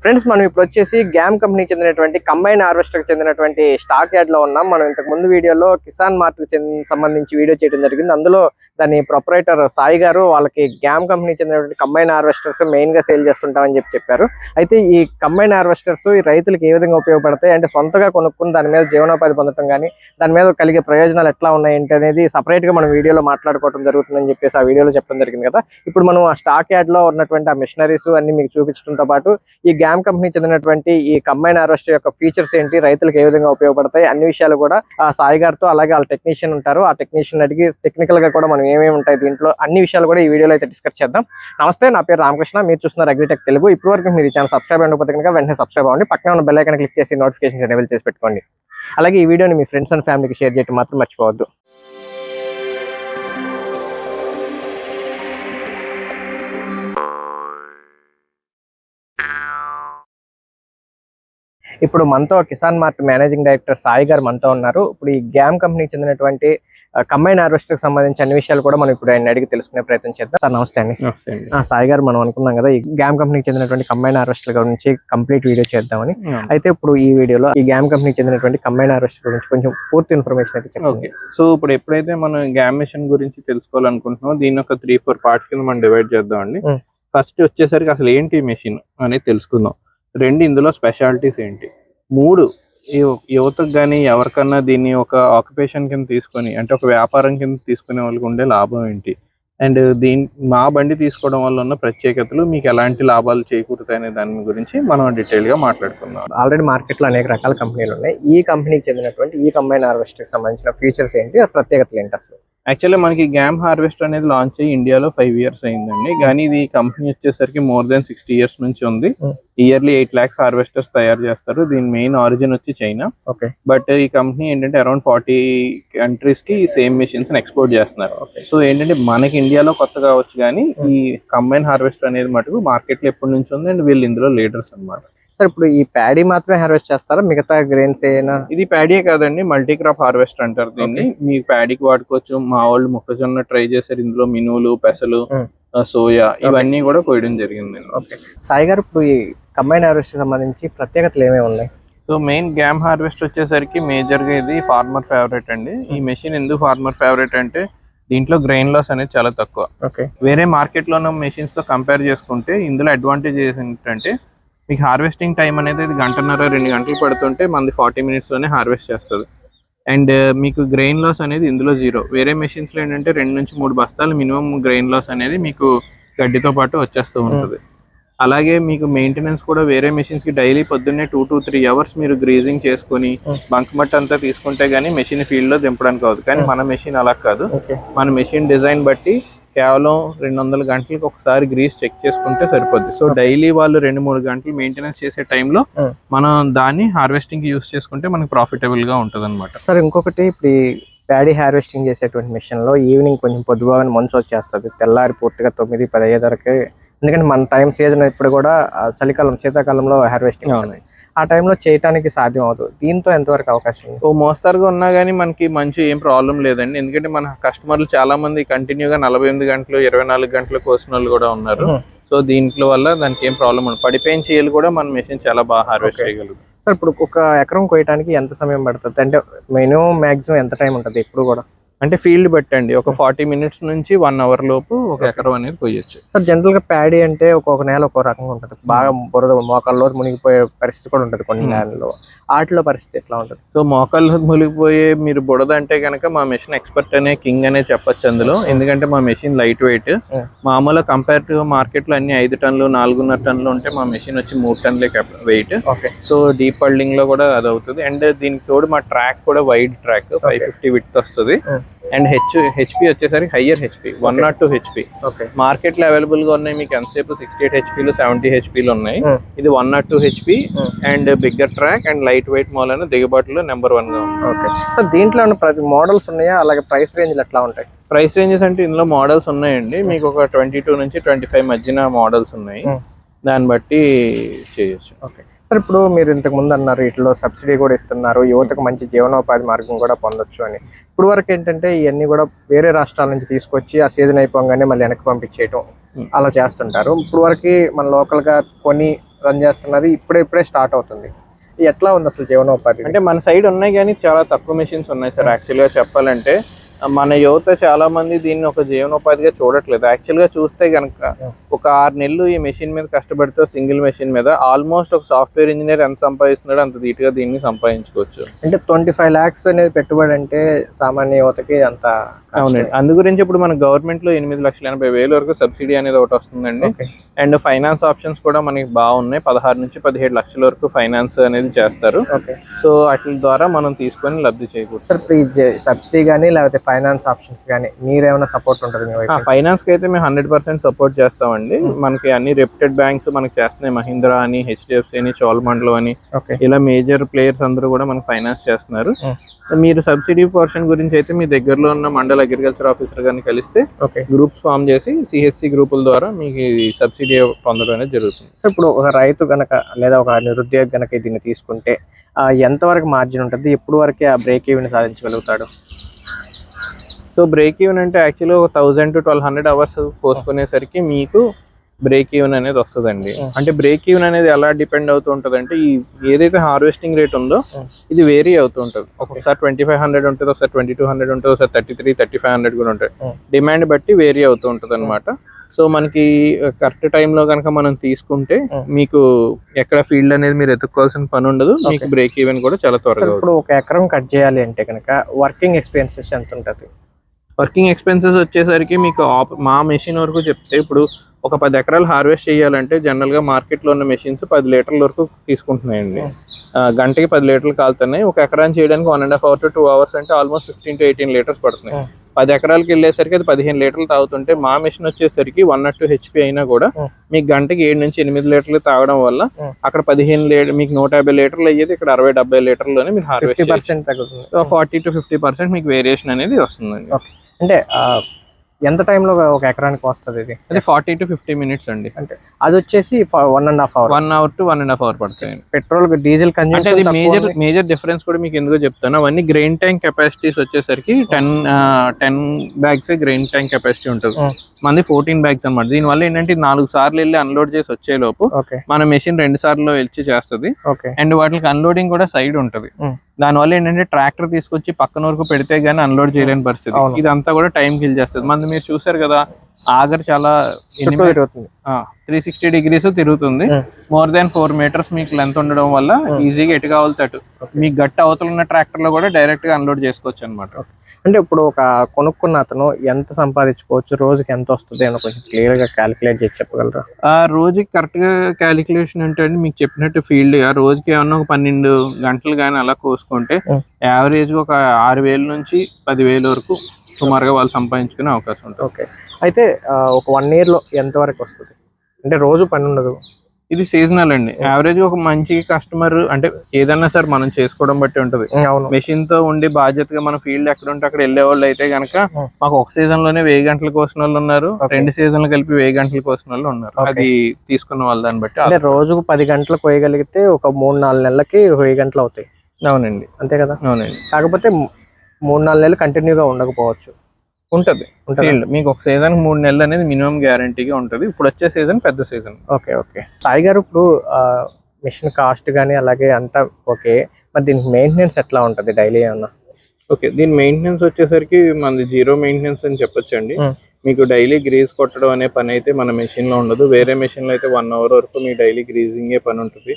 Friends మనం ఇప్పుడు వచ్చేసి గ్యామ్ కంపెనీకి చెందినటువంటి కంబైన్ హార్వెస్టర్ కి చెందినటువంటి స్టాక్ యార్డ్ లో ఉన్నాం. మనం ఇంతకు ముందు వీడియోలో కిసాన్ మార్ట్ కి సంబంధించి వీడియో చేయడం జరిగింది. అందులో దాని ప్రొపరైటర్ సాయి గారు వాళ్ళకి గ్యామ్ కంపెనీకి చెందినటువంటి కంబైన్ హార్వెస్టర్స్ మెయిన్ గా సేల్ చేస్తుంటామని చెప్పారు. అయితే ఈ కంబైన్ హార్వెస్టర్స్ ఈ రైతులకు ఏ విధంగా ఉపయోగపడతాయి అంటే సొంతగా కొనుక్కుని దాని మీద జీవనోపాధి పొందడం కానీ దాని మీద కలిగే ప్రయోజనాలు ఎట్లా ఉన్నాయంటే అనేది సపరేట్ గా మనం వీడియోలో మాట్లాడుకోవడం జరుగుతుందని చెప్పేసి ఆ వీడియోలో చెప్పడం జరిగింది కదా. ఇప్పుడు మనం ఆ స్టాక్ యార్డ్ లో ఉన్నటువంటి ఆ మిషనరీస్ అన్ని మీకు చూపించడంతో పాటు ఈ గ్యామ్ కంపెనీ చెందినటువంటి ఈ కంబైన్ హార్వెస్టర్ యొక్క ఫీచర్స్ ఏంటి, రైతులకు ఏ విధంగా ఉపయోగపడతాయి అన్ని విషయాలు కూడా ఆ సాయి గారితో అలాగే వాళ్ళ టెక్నీషియన్ ఉంటారు, ఆ టెక్నీషియన్ అడిగి టెక్నికల్ గా కూడా మనం ఏమేమి ఉంటాయి దీంట్లో అన్ని విషయాలు కూడా ఈ వీడియోలో అయితే డిస్కస్ చేద్దాం. నమస్తే, నా పేరు రామకృష్ణ, మీరు చూస్తున్నారు అగ్రిటెక్ తెలుగు. ఇప్పటి వరకు మీరు ఈ ఛానల్ సబ్స్క్రైబ్ అయిపోతే కనుక వెంటనే సబ్స్క్రైబ్ అవ్వండి, పక్కన ఉన్న బెల్ ఐకాన్ క్లిక్ చేసి నోటిఫికేషన్స్ ఎనేబుల్ చేసి పెట్టుకోండి. అలాగే ఈ వీడియోని మీ ఫ్రెండ్స్ అండ్ ఫ్యామిలీకి షేర్ చేయడం మాత్రం మర్చిపోవద్దు. ఇప్పుడు మనతో Kisan mart managing director Sai గారు మనతో ఉన్నారు. ఇప్పుడు ఈ గ్యామ్ కంపెనీకి చెందినటువంటి కంబైన్ హార్వెస్టర్ కి సంబంధించి అన్ని విషయాలు కూడా మనం ఇప్పుడు ఆయన అడిగి తెలుసుకునే ప్రయత్నం చేద్దాం. సార్ నమస్తే అండి. సాయి గారు, మనం అనుకున్నాం కదా ఈ గ్యామ్ కంపెనీకి చెందినటువంటి కంబైన్ హార్వెస్టర్ గురించి కంప్లీట్ వీడియో చేద్దామని. అయితే ఇప్పుడు ఈ వీడియోలో ఈ గ్యామ్ కంపెనీకి చెందినటువంటి కంబైన్ హార్వెస్టర్ గురించి కొంచెం పూర్తి ఇన్ఫర్మేషన్ అయితే చెప్పండి. సో ఇప్పుడు ఎప్పుడైతే మనం గ్యామ్ మిషన్ గురించి తెలుసుకోవాలనుకుంటున్నామో దీన్ని ఒక 3-4 పార్ట్స్ కింద మనం డివైడ్ చేద్దాం అండి. ఫస్ట్ వచ్చేసరికి అసలు ఏంటి మెషిన్ అనేది తెలుసుకుందాం. 2 ఇందులో స్పెషాలిటీస్ ఏంటి, 3 యువతకు కానీ ఎవరికన్నా దీన్ని ఒక ఆక్యుపేషన్ కింద తీసుకొని అంటే ఒక వ్యాపారం కింద తీసుకునే వాళ్ళకి ఉండే లాభం ఏంటి, అండ్ మా బండి తీసుకోవడం వల్ల ఉన్న ప్రత్యేకతలు, మీకు ఎలాంటి లాభాలు చేకూరుతాయి అనే దాని గురించి మనం డీటెయిల్ గా మాట్లాడుకుందాం. ఆల్రెడీ మార్కెట్ లో అనేక రకాల కంపెనీలు ఉన్నాయి. ఈ కంపెనీకి చెందినటువంటి ఈ కంబైన్ హార్వెస్టర్ కి సంబంధించిన ఫీచర్స్ ఏంటి, ప్రత్యేకతలు ఏంటి అసలు? యాక్చువల్లీ మనకి గ్యామ్ హార్వెస్టర్ అనేది లాంచ్ అయ్యి ఇండియాలో 5 years అయిందండి. కానీ ఇది కంపెనీ వచ్చేసరికి మోర్ దెన్ 60 years నుంచి ఉంది. ఇయర్లీ 8 lakhs హార్వెస్టర్స్ తయారు చేస్తారు. దీని మెయిన్ ఆరిజిన్ వచ్చి చైనా. బట్ ఈ కంపెనీ ఏంటంటే అరౌండ్ 40 countries కి సేమ్ మిషన్స్ ఎక్స్పోర్ట్ చేస్తున్నారు. సో ఏంటంటే మనకి ఇండియాలో కొత్త కావచ్చు కానీ ఈ కంబైన్ హార్వెస్టర్ అనేది మటుకు మార్కెట్ లో ఎప్పటి నుంచి ఉంది అండ్ వీళ్ళు ఇందులో లీడర్స్ అన్నమాట. సార్ ఇప్పుడు ఈ ప్యాడీ మాత్రమే హార్వెస్ట్ చేస్తారా, మిగతా గ్రెయిన్స్ ఏనా? ఇది ప్యాడీ కాదండి, మల్టీ క్రాప్ హార్వెస్ట్ అంటారు దీన్ని. మీకు ప్యాడీకి వాడుకోవచ్చు. మా వాళ్ళు మొక్కజొన్న ట్రై చేశారు, ఇందులో మినువులు, పెసలు, సోయా ఇవన్నీ కూడా కోయడం జరిగింది. సాయి గారు, ఇప్పుడు ఈ కంబైన్ హార్వెస్టర్ సంబంధించి ప్రత్యేకతలు ఏమేమి ఉన్నాయి? సో మెయిన్ గ్యామ్ హార్వెస్ట్ వచ్చేసరికి మేజర్ గా ఇది ఫార్మర్ ఫేవరెట్ అండి. ఈ మెషిన్ ఎందుకు ఫార్మర్ ఫేవరెట్ అంటే దీంట్లో గ్రెయిన్ లాస్ అనేది చాలా తక్కువ. వేరే మార్కెట్ లో ఉన్న మెషిన్స్ తో కంపేర్ చేసుకుంటే ఇందులో అడ్వాంటేజ్ ఏంటంటే మీకు హార్వెస్టింగ్ టైం అనేది 1.5-2 గంటలు పడుతుంటే మనది 40 minutes లోనే హార్వెస్ట్ చేస్తుంది. అండ్ మీకు గ్రెయిన్ లాస్ అనేది ఇందులో 0. వేరే మెషిన్స్ లో ఏంటంటే 2 నుంచి 3 బస్తాలు మినిమం గ్రెయిన్ లాస్ అనేది మీకు గడ్డితో పాటు వచ్చేస్తూ ఉంటుంది. అలాగే మీకు మెయింటెనెన్స్ కూడా వేరే మెషిన్స్ కి డైలీ పొద్దున్నే 2 to 3 hours మీరు గ్రీజింగ్ చేసుకుని బంక్ మట్ అంతా తీసుకుంటే గానీ మెషిన్ ఫీల్డ్ లో దింపడానికి అవుతుంది. కానీ మన మెషిన్ అలా కాదు. మన మెషిన్ డిజైన్ బట్టి కేవలం 200 గంటలకు ఒకసారి గ్రీస్ చెక్ చేసుకుంటే సరిపోద్ది. సో డైలీ వాళ్ళు 2-3 గంటలు మెయింటెనెన్స్ చేసే టైంలో మనం దాన్ని హార్వెస్టింగ్ కి యూస్ చేసుకుంటే మనకి ప్రాఫిటబుల్ గా ఉంటది అనమాట. సార్ ఇంకొకటి, ఇప్పుడు ప్యాడీ హార్వెస్టింగ్ చేసేటువంటి మిషన్ లో ఈవినింగ్ కొంచెం పొద్దుబాగా మంచు వచ్చేస్తుంది, తెల్లారి పూర్తిగా 9-10 అయ్యేసరికి. ఎందుకంటే మన టైం సీజన్ ఇప్పుడు కూడా చలికాలం, శీతాకాలంలో హార్వెస్టింగ్ ఉన్నాయి, ఆ టైంలో చేయడానికి సాధ్యం అవుతుంది. దీంతో ఎంతవరకు అవకాశం ఉంది? మోస్తరుగా ఉన్నా కానీ మనకి మంచి ఏం ప్రాబ్లం లేదండి. ఎందుకంటే మన కస్టమర్లు చాలా మంది కంటిన్యూగా 48 గంటలు 24 గంటలు కోసిన వాళ్ళు కూడా ఉన్నారు. సో దీంట్లో వల్ల దానికి ఏం ప్రాబ్లం ఉండదు. పడిపోయిన చేయలు కూడా మన మెషిన్ చాలా బాగా హార్వెస్ట్ చేయగలుగుతుంది. సార్ ఇప్పుడు ఒక ఎకరం కోయడానికి ఎంత సమయం పడుతుంది, అంటే మినిమం మాక్సిమం ఎంత టైం ఉంటుంది ఇప్పుడు కూడా? అంటే ఫీల్డ్ బట్టండి, ఒక 40 minutes నుంచి 1 hour లోపు ఒక ఎకరం అనేది కొయ్యొచ్చు. సార్ జనరల్ గా ప్యాడీ అంటే ఒక్కొక్క నేల ఒక్కో రకంగా ఉంటుంది, బాగా బురద మోకాల్లో మునిగిపోయే పరిస్థితి కూడా ఉంటుంది కొన్ని నేలలో. వాటిలో పరిస్థితి ఎట్లా ఉంటుంది? సో మోకాల్లో మునిగిపోయే మీరు బురద అంటే కనుక మా మెషిన్ ఎక్స్పర్ట్ అనే కింగ్ అనే చెప్పొచ్చు అందులో. ఎందుకంటే మా మెషిన్ లైట్ వెయిట్. మామూలుగా కంపేర్ టు మార్కెట్ లో అన్ని 5 టన్నులు 4.5 టన్నులు ఉంటే మా మెషిన్ వచ్చి 3 టన్నులే వెయిట్. సో డీప్ పల్డింగ్ లో కూడా అది అవుతుంది. అండ్ దీనికి తోడు మా ట్రాక్ కూడా వైడ్ ట్రాక్ 550 width వస్తుంది. అండ్ హెచ్పి వచ్చేసరికి హయ్యర్ హెచ్పి 102 HP. మార్కెట్ లో అవైలబుల్ గా ఉన్నాయి మీకు ఎంతసేపు 68 HPలు 70 HPలు ఉన్నాయి. ఇది 102 HP and bigger track and light weight మూలన దిగుబాటులో నెంబర్ 1 గా ఉంది. సో దీంట్లో ప్రతి మోడల్స్ ఉన్నాయా, అలాగే ప్రైస్ రేంజ్ ఎట్లా ఉంటాయి? ప్రైస్ రేంజెస్ అంటే ఇందులో మోడల్స్ ఉన్నాయండి. మీకు ఒక 22 నుంచి 25 మధ్యన మోడల్స్ ఉన్నాయి, దాన్ని బట్టి చేయొచ్చు. సార్ ఇప్పుడు మీరు ఇంతకు ముందు అన్నారు వీటిలో సబ్సిడీ కూడా ఇస్తున్నారు, యువతకు మంచి జీవనోపాధి మార్గం కూడా పొందొచ్చు అని. ఇప్పుడు వరకు ఏంటంటే ఇవన్నీ కూడా వేరే రాష్ట్రాల నుంచి తీసుకొచ్చి ఆ సీజన్ అయిపోగానే మళ్ళీ వెనక్కి పంపించేయటం అలా చేస్తుంటారు. ఇప్పుడు వరకు మన లోకల్ గా కొన్ని రన్ చేస్తున్నారు, ఇప్పుడే స్టార్ట్ అవుతుంది. ఎట్లా ఉంది అసలు జీవనోపాధి? అంటే మన సైడ్ ఉన్నాయి కానీ చాలా తక్కువ మెషిన్స్ ఉన్నాయి సార్. యాక్చువల్గా చెప్పాలంటే మన యువత చాలా మంది దీన్ని ఒక జీవనోపాధిగా చూడట్లేదు. యాక్చువల్గా చూస్తే కనుక ఒక 6 నెలలు ఈ మెషిన్ మీద కష్టపడితే సింగిల్ మెషిన్ మీద ఆల్మోస్ట్ ఒక సాఫ్ట్వేర్ ఇంజనీర్ ఎంత సంపాదిస్తున్నాడో అంత ధీటుగా దీన్ని సంపాదించుకోవచ్చు. అంటే 25 lakhs అనేది పెట్టుబడి అంటే సామాన్య యువతకి అంత. అవునండి, అందు గురించి ఇప్పుడు మన గవర్నమెంట్ లో 8,80,000 వరకు సబ్సిడీ అనేది ఒకటి వస్తుందండి. అండ్ ఫైనాన్స్ ఆప్షన్స్ కూడా మనకి బాగున్నాయి. 16 నుంచి 17 లక్షల వరకు ఫైనాన్స్ అనేది చేస్తారు. సో వాటి ద్వారా మనం తీసుకొని లబ్ధి చేకూరుతాం. సార్ సబ్సిడీ కానీ లేకపోతే ఫైనాన్స్ ఆప్షన్స్ కానీ మీరేమైనా సపోర్ట్ ఉంటుంది? ఫైనాన్స్ కి అయితే మేము 100% సపోర్ట్ చేస్తామండి. మనకి అన్ని రెప్యూటెడ్ బ్యాంక్స్ మనకి చేస్తున్నాయి. మహీంద్రా అని, హెచ్డిఎఫ్సి అని, చోళమండలం అని, ఇలా మేజర్ ప్లేయర్స్ అందరూ కూడా మనకి ఫైనాన్స్ చేస్తున్నారు. మీరు సబ్సిడీ పోర్షన్ గురించి అయితే మీ దగ్గరలో ఉన్న మండల అగ్రికల్చర్ ఆఫీసర్ గారిని కలిస్తే గ్రూప్స్ ఫామ్ చేసి సిహెచ్సి గ్రూపుల ద్వారా మీకు సబ్సిడీ పొందడం అనేది జరుగుతుంది. ఇప్పుడు ఒక రైతు గనక లేదా ఒక నిరుద్యోగి గనక దీన్ని తీసుకుంటే ఎంత వరకు మార్జిన్ ఉంటుంది? ఎప్పుడు వరకు ఆ బ్రేక్ ఈవెన్ సాధించగలుగుతాడు? సో బ్రేక్ ఈవెన్ అంటే యాక్చువల్లీ 1000 to 1200 అవర్స్ పోసుకునేసరికి మీకు బ్రేక్ ఈవెన్ అనేది వస్తుందండి. అంటే బ్రేక్ ఈవెన్ అనేది ఎలా డిపెండ్ అవుతూ ఉంటుంది అంటే ఈ ఏదైతే హార్వెస్టింగ్ రేట్ ఉందో ఇది వేరీ అవుతూ ఉంటుంది. ఒకసారి 2500 ఉంటుంది, ఒకసారి 2200 ఉంటుంది, ఒకసారి 3300-3500 కూడా ఉంటుంది. డిమాండ్ బట్టి వేరీ అవుతూ ఉంటుంది అనమాట. సో మనకి కరెక్ట్ టైంలో కనుక మనం తీసుకుంటే మీకు ఎక్కడ ఫీల్డ్ అనేది మీరు ఎత్తుక్కోవాల్సిన పని ఉండదు. మీకు బ్రేక్ ఈవెన్ కూడా చాలా త్వరగా. ఇప్పుడు ఒక ఎకరం కట్ చేయాలి అంటే కనుక వర్కింగ్ ఎక్స్పెన్సెస్ ఎంత ఉంటుంది? వర్కింగ్ ఎక్స్పెన్సెస్ వచ్చేసరికి మీకు మా మెషిన్ వరకు చెప్తే ఇప్పుడు ఒక 10 ఎకరాలు హార్వెస్ట్ చేయాలంటే జనరల్గా మార్కెట్లో ఉన్న మెషిన్స్ 10 లీటర్ల వరకు తీసుకుంటున్నాయండి. గంటకి 10 లీటర్లు కాలుతున్నాయి. ఒక ఎకరాన్ని చేయడానికి 1.5 hours to 2 hours అంటే ఆల్మోస్ట్ 15 to 18 లీటర్స్ పడుతున్నాయి. 10 ఎకరాలకి వెళ్ళేసరికి అది 15 లీటర్లు తాగుతుంటే మా మెషిన్ వచ్చేసరికి 102 HP అయినా కూడా మీకు గంటకి 7 నుంచి 8 లీటర్లు తాగడం వల్ల అక్కడ 15 లీటర్ మీకు 150 లీటర్లు అయ్యేది ఇక్కడ 60-70 లీటర్లోనే మీరు హార్వెస్ట్ 40 to 50% మీకు వేరియేషన్ అనేది వస్తుందండి. అంటే ఎంత టైంలో ఒక ఎకరానికి వస్తుంది ఇది? అది 40 to 50 minutes అండి. అంటే అది వచ్చేసి 1.5 hours, 1 hour to 1.5 hour పడుతుంది. పెట్రోల్ డీజిల్ అంటే అది మేజర్ డిఫరెన్స్ కూడా మీకు ఎందుకు చెప్తాను. అవన్నీ గ్రెయిన్ ట్యాంక్ కెపాసిటీస్ వచ్చేసరికి 10 bags గ్రెయిన్ ట్యాంక్ కెపాసిటీ ఉంటుంది. మనది 14 bags అనమాట. దీనివల్ల ఏంటంటే 4 సార్లు వెళ్ళి అన్లోడ్ చేసి వచ్చే లోపు మన మెషిన్ 2 సార్లు వెళ్ళి చేస్తుంది. అండ్ వాటికి అన్లోడింగ్ కూడా సైడ్ ఉంటుంది. దానివల్ల ఏంటంటే ట్రాక్టర్ తీసుకొచ్చి పక్కన వరకు పెడితే గానీ అన్లోడ్ చేయలేని పరిస్థితి. ఇదంతా కూడా టైం కిల్ చేస్తుంది. మన మీరు చూసారు కదా ఆగర్ చాలా 360 degrees తిరుగుతుంది. మోర్ దాన్ 4 meters మీకు లెంత్ ఉండడం వల్ల ఈజీగా ఎటు కావాలి తటు మీకు గట్టి అవతల ఉన్న ట్రాక్టర్ లో కూడా డైరెక్ట్ గా అన్లోడ్ చేసుకోవచ్చు అనమాట. అంటే ఇప్పుడు ఒక కొనుక్కున్న అతను ఎంత సంపాదించుకోవచ్చు, రోజుకి ఎంత వస్తుంది అని కొంచెం క్లియర్ గా క్యాలిక్యులేట్ చేసి చెప్పగలరా? ఆ రోజుకి కరెక్ట్ గా క్యాలిక్యులేషన్ అంటే మీకు చెప్పినట్టు ఫీల్డ్ గా రోజుకి ఏమన్నా ఒక 12 గంటలు కానీ అలా కోసుకుంటే యావరేజ్ గా ఒక 6,000 నుంచి 10,000 వరకు సుమారుగా వాళ్ళు సంపాదించుకునే అవకాశం ఉంటుంది. ఓకే, అయితే ఒక 1 year లో ఎంత వరకు వస్తుంది? అంటే రోజు పని ఉండదు, ఇది సీజనల్ అండి. యావరేజ్ ఒక మంచి కస్టమర్ అంటే ఏదన్నా సార్ మనం చేసుకోవడం బట్టి ఉంటుంది. మెషిన్ తో ఉండి బాధ్యతగా మన ఫీల్డ్ ఎక్కడ ఉంటే అక్కడ వెళ్ళే వాళ్ళు అయితే కనుక మాకు ఒక సీజన్ లోనే 1000 గంటలు కోసిన వాళ్ళు ఉన్నారు, 2 సీజన్లు కలిపి 1000 గంటలు కోసిన వాళ్ళు ఉన్నారు. అది తీసుకున్న వాళ్ళ దాన్ని బట్టి. అంటే రోజుకు 10 గంటలు కోయగలిగితే ఒక 3-4 నెలలకి 1000 గంటలు అవుతాయి. అవునండి, అంతే కదా? అవునండి. కాకపోతే 3-4 నెలలు కంటిన్యూగా ఉండకపోవచ్చు. ఉంటుంది ఫీల్డ్ మీకు ఒక సీజన్ 3 నెలలు అనేది మినిమం గ్యారంటీగా ఉంటుంది. ఇప్పుడు వచ్చే సీజన్ పెద్ద సీజన్. ఓకే ఓకే సాయి గారు, ఇప్పుడు మిషన్ కాస్ట్ కానీ అలాగే అంతా ఓకే, మరి దీనికి మెయింటెనెన్స్ ఎట్లా ఉంటుంది డైలీ ఏమన్నా? ఓకే, దీని మెయింటెనెన్స్ వచ్చేసరికి మనది 0 మెయింటెనెన్స్ అని చెప్పొచ్చండి. మీకు డైలీ గ్రీజ్ కొట్టడం అనే పని అయితే మన మెషిన్ లో ఉండదు. వేరే మెషిన్ లో అయితే 1 hour వరకు మీ డైలీ గ్రీజింగ్ పని ఉంటుంది.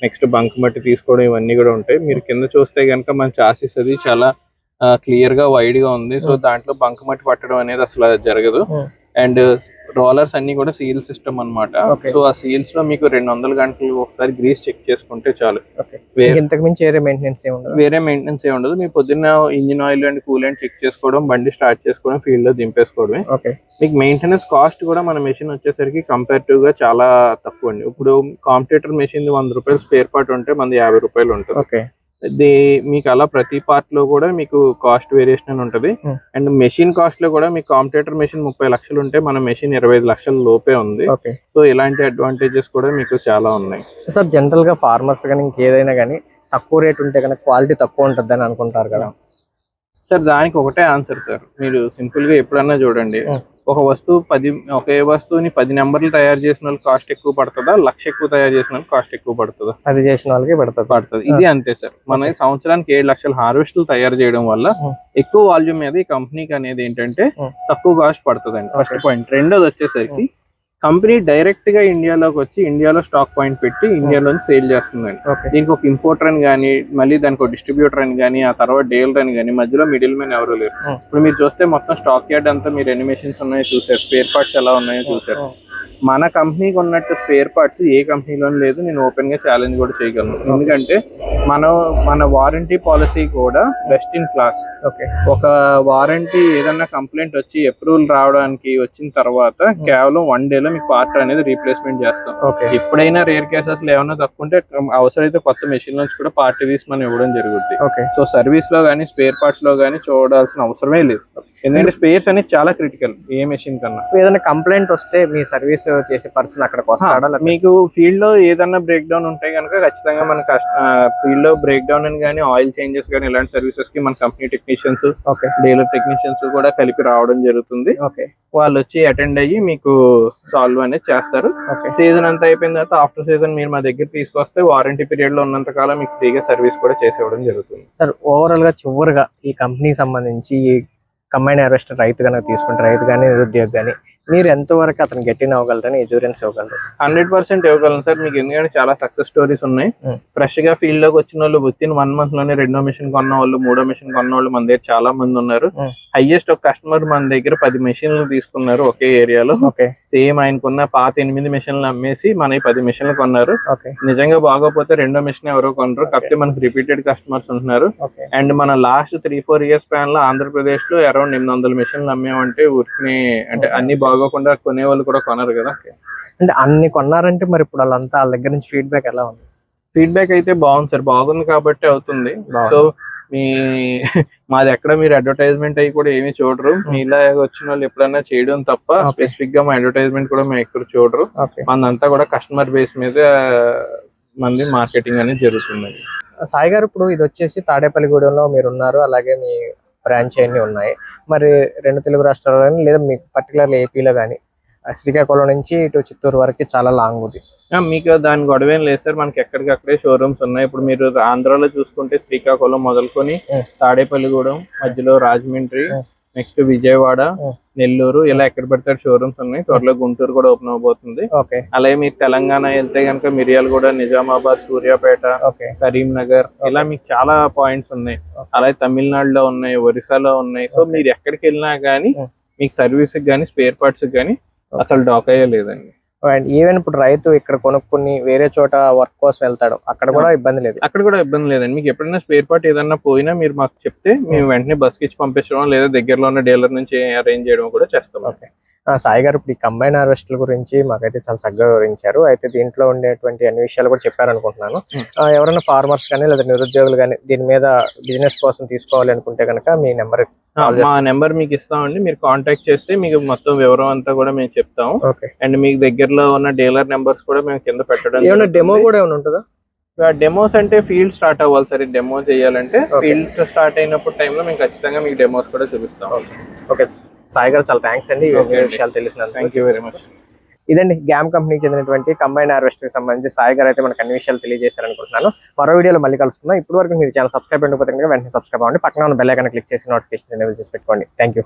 నెక్స్ట్ బంక్ మట్టి తీసుకోవడం ఇవన్నీ కూడా ఉంటాయి. మీరు కింద చూస్తే కనుక మన చాసిస్ అది చాలా క్లియర్ గా వైడ్ గా ఉంది. సో దాంట్లో బంక్ మట్టి పట్టడం అనేది అసలు జరగదు. అండ్ రోలర్స్ అన్ని కూడా సీల్ సిస్టమ్ అన్నమాట. సో ఆ సీల్స్ లో మీకు 200 గంటలు ఒకసారి గ్రీస్ చెక్ చేసుకుంటే చాలు. వేరే మెయింటెనెన్స్ ఏ ఉండదు. మీ పొద్దున్న engine oil and coolant check చేసుకోవడం, బండి స్టార్ట్ చేసుకోవడం, ఫీల్డ్ లో దింపేసుకోవడమే. మీకు మెయింటెనెన్స్ కాస్ట్ కూడా మన మెషిన్ వచ్చేసరికి కంపేరిటివ్ గా చాలా తక్కువ అండి. ఇప్పుడు కాంపిటేటర్ మెషిన్ 100 రూపాయలు స్పేర్ పార్ట్ ఉంటే మనది 50 రూపాయలు ఉంటుంది. మీకు అలా ప్రతి పార్ట్ లో కూడా మీకు కాస్ట్ వేరియేషన్ అని ఉంటది. అండ్ మెషిన్ కాస్ట్ లో కూడా మీకు కాంపిటేటర్ మెషిన్ 30 లక్షలు ఉంటే మన మెషిన్ 25 లక్షల లోపే ఉంది. సో ఇలాంటి అడ్వాంటేజెస్ కూడా మీకు చాలా ఉన్నాయి. సార్ జనరల్ గా ఫార్మర్స్ కానీ ఇంకేదైనా కానీ తక్కువ రేట్ ఉంటే కనుక క్వాలిటీ తక్కువ ఉంటుంది అని అనుకుంటారు కదా సార్? దానికి ఒకటే ఆన్సర్ సార్. మీరు సింపుల్ గా ఎప్పుడన్నా చూడండి, ఒక వస్తువుని 10 నెంబర్లు తయారు చేసిన వాళ్ళకి కాస్ట్ ఎక్కువ పడుతుందా, 1,00,000 ఎక్కువ తయారు చేసిన వాళ్ళకి కాస్ట్ ఎక్కువ పడుతుందా? అది చేసిన వాళ్ళకి పడుతుంది. ఇది అంతే సార్. మన సంవత్సరానికి 7 లక్షల హార్వెస్ట్లు తయారు చేయడం వల్ల ఎక్కువ వాల్యూమ్ మీద ఈ కంపెనీకి అనేది ఏంటంటే తక్కువ కాస్ట్ పడుతుందండి. First point. రెండోది వచ్చేసరికి కంపెనీ డైరెక్ట్ గా ఇండియాలోకి వచ్చి ఇండియాలో స్టాక్ పాయింట్ పెట్టి ఇండియాలోని సేల్ చేస్తుందండి. దీనికి ఒక ఇంపోర్టర్ అని కానీ, మళ్ళీ దానికి ఒక డిస్ట్రిబ్యూటర్ అని కానీ, ఆ తర్వాత డీలర్ అని కానీ, మధ్యలో మిడిల్ మ్యాన్ ఎవరు లేరు. ఇప్పుడు మీరు చూస్తే మొత్తం స్టాక్ యార్డ్ అంతా మీరు ఎన్ని మెషిన్స్ ఉన్నాయో చూసారు, స్పేర్ పార్ట్స్ ఎలా ఉన్నాయో చూసారు. మన కంపెనీకి ఉన్నట్టు స్పేర్ పార్ట్స్ ఏ కంపెనీలోనూ లేదు. నేను ఓపెన్ గా ఛాలెంజ్ కూడా చేయగలను. ఎందుకంటే మన వారంటీ పాలసీ కూడా బెస్ట్ ఇన్ క్లాస్. ఒక వారంటీ ఏదన్నా కంప్లైంట్ వచ్చి అప్రూవల్ రావడానికి వచ్చిన తర్వాత కేవలం 1 డేలో మీకు పార్ట్ అనేది రీప్లేస్మెంట్ చేస్తాం. ఎప్పుడైనా రేర్ కేసెస్ లో ఏమైనా తక్కువంటే అవసరమైతే కొత్త మెషిన్ నుంచి కూడా పార్ట్ రివ్యూస్ మనం ఇవ్వడం జరుగుతుంది. సో సర్వీస్ లో గానీ స్పేర్ పార్ట్స్ లో గానీ చూడాల్సిన అవసరమే లేదు. ఎందుకంటే స్పేర్స్ అనేది చాలా క్రిటికల్ ఏ మెషిన్ కన్నా. ఏదైనా కంప్లైంట్ వస్తే మీ సర్వీస్ చేసే పర్సన్ అక్కడికి వస్తాడా? మీకు ఫీల్డ్ లో ఏదన్నా బ్రేక్ డౌన్ ఉంటే కనుక ఖచ్చితంగా మన ఫీల్డ్ లో బ్రేక్ డౌన్ అని కానీ, ఆయిల్ చేంజెస్ కానీ, ఇలాంటి సర్వీసెస్ కి మన కంపెనీ టెక్నీషియన్స్, డీలర్ టెక్నీషియన్స్ కూడా కలిపి రావడం జరుగుతుంది. వాళ్ళు వచ్చి అటెండ్ అయ్యి మీకు సాల్వ్ అనేది చేస్తారు. సీజన్ అంతా అయిపోయిన తర్వాత ఆఫ్టర్ సీజన్ మీరు మా దగ్గర తీసుకొస్తే వారంటీ పీరియడ్ లో ఉన్నంత కాలం మీకు ఫ్రీగా సర్వీస్ కూడా చేసేవడం జరుగుతుంది. సార్ ఓవరాల్ గా చివరిగా ఈ కంపెనీకి సంబంధించి కంబైన్ హార్వెస్టర్ రైతు కనుక తీసుకుంటే, రైతు కానీ నిరుద్యోగి కానీ, మీరు ఎంతవరకు అతను గట్టిన అవ్వగలరని ఇన్సూరెన్స్ ఇవ్వగలరు? 100% ఇవ్వగలను సార్. మీకు ఎందుకంటే చాలా సక్సెస్ స్టోరీస్ ఉన్నాయి. ఫ్రెష్ గా ఫీల్డ్ లోకి వచ్చిన వాళ్ళు విత్ ఇన్ 1 మంత్ లోనే 2వ మెషిన్ కొన్న వాళ్ళు, 3వ మెషిన్ కొన్న వాళ్ళు మన దగ్గర చాలా మంది ఉన్నారు. హైయెస్ట్ ఒక కస్టమర్ మన దగ్గర 10 మెషిన్లు తీసుకున్నారు ఒకే ఏరియాలో. సేమ్ ఆయనకున్న పాత 8 మెషిన్లు అమ్మేసి మన 10 మెషిన్లు కొన్నారు. నిజంగా బాగోపోతే 2వ మెషిన్ ఎవరో కొనరు. కాకపోతే మనకు రిపీటెడ్ కస్టమర్స్ ఉంటున్నారు. అండ్ మన లాస్ట్ 3-4 ఇయర్స్ స్పాన్ లో ఆంధ్రప్రదేశ్ లో అరౌండ్ 800 మెషిన్లు అమ్మేమంటే ఊరికి అంటే అన్ని బాగోకుండా కొనే వాళ్ళు కూడా కొనరు కదా. అంటే అన్ని కొన్నారంటే మరి ఇప్పుడు వాళ్ళంతా వాళ్ళ దగ్గర నుంచి ఫీడ్బ్యాక్ ఎలా ఉంది? ఫీడ్బ్యాక్ అయితే బాగుంది సార్. బాగుంది కాబట్టి అవుతుంది. సో మాది ఎక్కడ మీరు అడ్వర్టైజ్మెంట్ అయ్యి కూడా ఏమీ చూడరు. మీలా వచ్చిన వాళ్ళు ఎప్పుడైనా చేయడం తప్ప స్పెసిఫిక్ గా మా అడ్వర్టైజ్మెంట్ కూడా మేము ఎక్కడ చూడరు. మనంతా కూడా కస్టమర్ బేస్ మీద మంది మార్కెటింగ్ అనేది జరుగుతుందండి. సాయి గారు, ఇప్పుడు ఇది వచ్చేసి తాడేపల్లిగూడెంలో మీరు ఉన్నారు, అలాగే మీ బ్రాంచ్ అన్ని ఉన్నాయి. మరి 2 తెలుగు రాష్ట్రాల్లో కానీ, లేదా మీకు పర్టికులర్లీ ఏపీలో కానీ, శ్రీకాకుళం నుంచి ఇటు చిత్తూరు వరకు చాలా లాంగ్ ఉంది. మీకు దాని గొడవేం లేదు సార్. మనకి ఎక్కడికక్కడే షోరూమ్స్ ఉన్నాయి. ఇప్పుడు మీరు ఆంధ్రాలో చూసుకుంటే శ్రీకాకుళం మొదలుకొని తాడేపల్లిగూడెం, మధ్యలో రాజమండ్రి, నెక్స్ట్ విజయవాడ, నెల్లూరు, ఇలా ఎక్కడ పడితే షోరూమ్స్ ఉన్నాయి. త్వరలో గుంటూరు కూడా ఓపెన్ అవబోతుంది. అలాగే మీరు తెలంగాణ వెళ్తే కనుక మిర్యాలగూడ, నిజామాబాద్, సూర్యాపేట, కరీంనగర్, ఇలా మీకు చాలా పాయింట్స్ ఉన్నాయి. అలాగే తమిళనాడులో ఉన్నాయి, ఒరిస్సాలో ఉన్నాయి. సో మీరు ఎక్కడికి వెళ్ళినా గానీ మీకు సర్వీస్ కానీ స్పేర్ పార్ట్స్ కానీ అసలు డోకాయే లేదండి. అండ్ ఈవెన్ ఇప్పుడు రైతు ఇక్కడ కొనుక్కుని వేరే చోట వర్క్ కోసం వెళ్తాడు, అక్కడ కూడా ఇబ్బంది లేదు. అక్కడ కూడా ఇబ్బంది లేదండి. మీకు ఎప్పుడైనా స్పేర్ పార్ట్ ఏదన్నా పోయినా మీరు మాకు చెప్తే మేము వెంటనే బస్కి ఇచ్చి పంపించడం, లేదా దగ్గరలో ఉన్న డీలర్ నుంచి అరేంజ్ చేయడం కూడా చేస్తాం. సాయి గారు, ఇప్పుడు ఈ కంబైన్ హార్వెస్టర్ గురించి మాకైతే చాలా చక్కగా వివరించారు. అయితే దీంట్లో ఉండేటువంటి అన్ని విషయాలు కూడా చెప్పారనుకుంటున్నాను. ఎవరైనా ఫార్మర్స్ కానీ లేదా నిరుద్యోగులు కానీ దీని మీద బిజినెస్ కోసం తీసుకోవాలి అనుకుంటే కనుక మీ నెంబర్, మా నెంబర్ మీకు ఇస్తామండి. మీరు కాంటాక్ట్ చేస్తే మీకు మొత్తం వివరం అంతా కూడా మేము చెప్తాము. అండ్ మీకు దగ్గరలో ఉన్న డీలర్ నెంబర్స్ కూడా మేము కింద పెట్టడం. డెమో కూడా ఏమైనా ఉంటుందా? డెమోస్ అంటే ఫీల్డ్ స్టార్ట్ అవ్వాలి సరే. డెమో చేయాలంటే ఫీల్డ్ స్టార్ట్ అయినప్పుడు టైంలో మేము ఖచ్చితంగా మీకు డెమోస్ కూడా చూపిస్తాం. ఓకే సాయి గారు, చాలా థ్యాంక్స్ అండి విషయాలు తెలిసినందుకు. Thank you very much. ఇదండి గ్యామ్ కంపెనీకి చెందినటువంటి కంబైన్ హార్వెస్టర్ కి సంబంధించి సాయి గారు అయితే మనకు అన్ని విషయాలు తెలియజేశారనుకుంటున్నాను. మరో వీడియోలో మళ్ళీ కలుసుకుందాం. ఇప్పుడు వరకు మీరు ఛానల్ సబ్స్క్రైబ్ అయిపోతే వెంటనే సబ్స్క్రైబ్ అవ్వండి. పక్కన ఉన్న బెల్ ఐకాన్ క్లిక్ చేసి నోటిఫికేషన్ ఎనేబుల్ చేసి పెట్టుకోండి. Thank you.